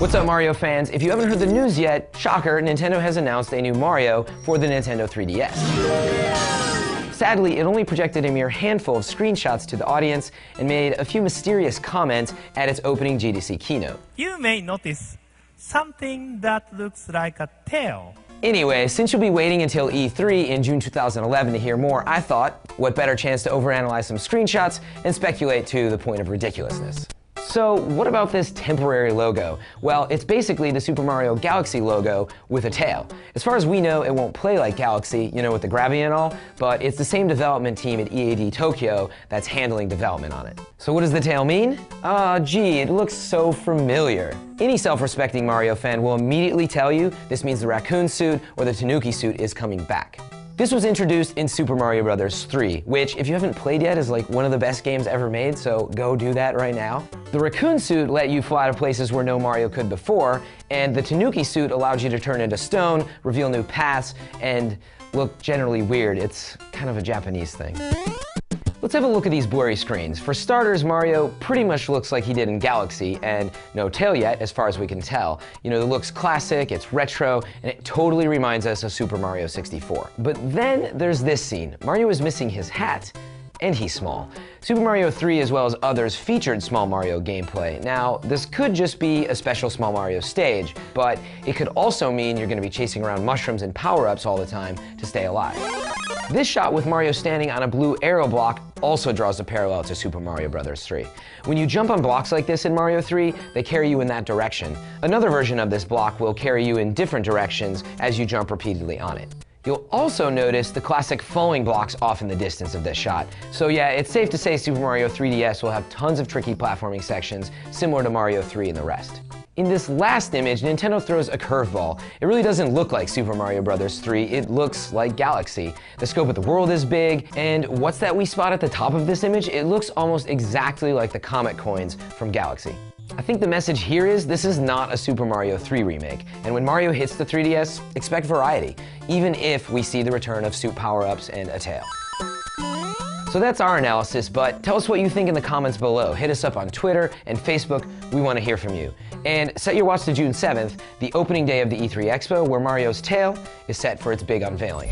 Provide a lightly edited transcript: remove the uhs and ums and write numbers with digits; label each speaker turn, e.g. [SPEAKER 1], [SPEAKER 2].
[SPEAKER 1] What's up, Mario fans? If you haven't heard the news yet, shocker, Nintendo has announced a new Mario for the Nintendo 3DS. Sadly, it only projected a mere handful of screenshots to the audience and made a few mysterious comments at its opening GDC keynote.
[SPEAKER 2] You may notice something that looks like a tail.
[SPEAKER 1] Anyway, since you'll be waiting until E3 in June 2011 to hear more, I thought, what better chance to overanalyze some screenshots and speculate to the point of ridiculousness. So what about this temporary logo? Well, it's basically the Super Mario Galaxy logo with a tail. As far as we know, it won't play like Galaxy, you know, with the gravity and all, but it's the same development team at EAD Tokyo that's handling development on it. So what does the tail mean? Gee, it looks so familiar. Any self-respecting Mario fan will immediately tell you this means the raccoon suit or the Tanuki suit is coming back. This was introduced in Super Mario Bros. 3, which, if you haven't played yet, is like one of the best games ever made, so go do that right now. The raccoon suit let you fly to places where no Mario could before, and the Tanuki suit allowed you to turn into stone, reveal new paths, and look generally weird. It's kind of a Japanese thing. Let's have a look at these blurry screens. For starters, Mario pretty much looks like he did in Galaxy, and no tail yet, as far as we can tell. You know, it looks classic, it's retro, and it totally reminds us of Super Mario 64. But then there's this scene. Mario is missing his hat, and he's small. Super Mario 3, as well as others, featured Small Mario gameplay. Now, this could just be a special Small Mario stage, but it could also mean you're going to be chasing around mushrooms and power-ups all the time to stay alive. This shot with Mario standing on a blue arrow block also draws a parallel to Super Mario Bros. 3. When you jump on blocks like this in Mario 3, they carry you in that direction. Another version of this block will carry you in different directions as you jump repeatedly on it. You'll also notice the classic falling blocks off in the distance of this shot. So yeah, it's safe to say Super Mario 3DS will have tons of tricky platforming sections similar to Mario 3 and the rest. In this last image, Nintendo throws a curveball. It really doesn't look like Super Mario Bros. 3, it looks like Galaxy. The scope of the world is big, and what's that we spot at the top of this image? It looks almost exactly like the Comet coins from Galaxy. I think the message here is this is not a Super Mario 3 remake, and when Mario hits the 3DS, expect variety, even if we see the return of suit power-ups and a tail. So that's our analysis, but tell us what you think in the comments below. Hit us up on Twitter and Facebook. We want to hear from you. And set your watch to June 7th, the opening day of the E3 Expo, where Mario's tail is set for its big unveiling.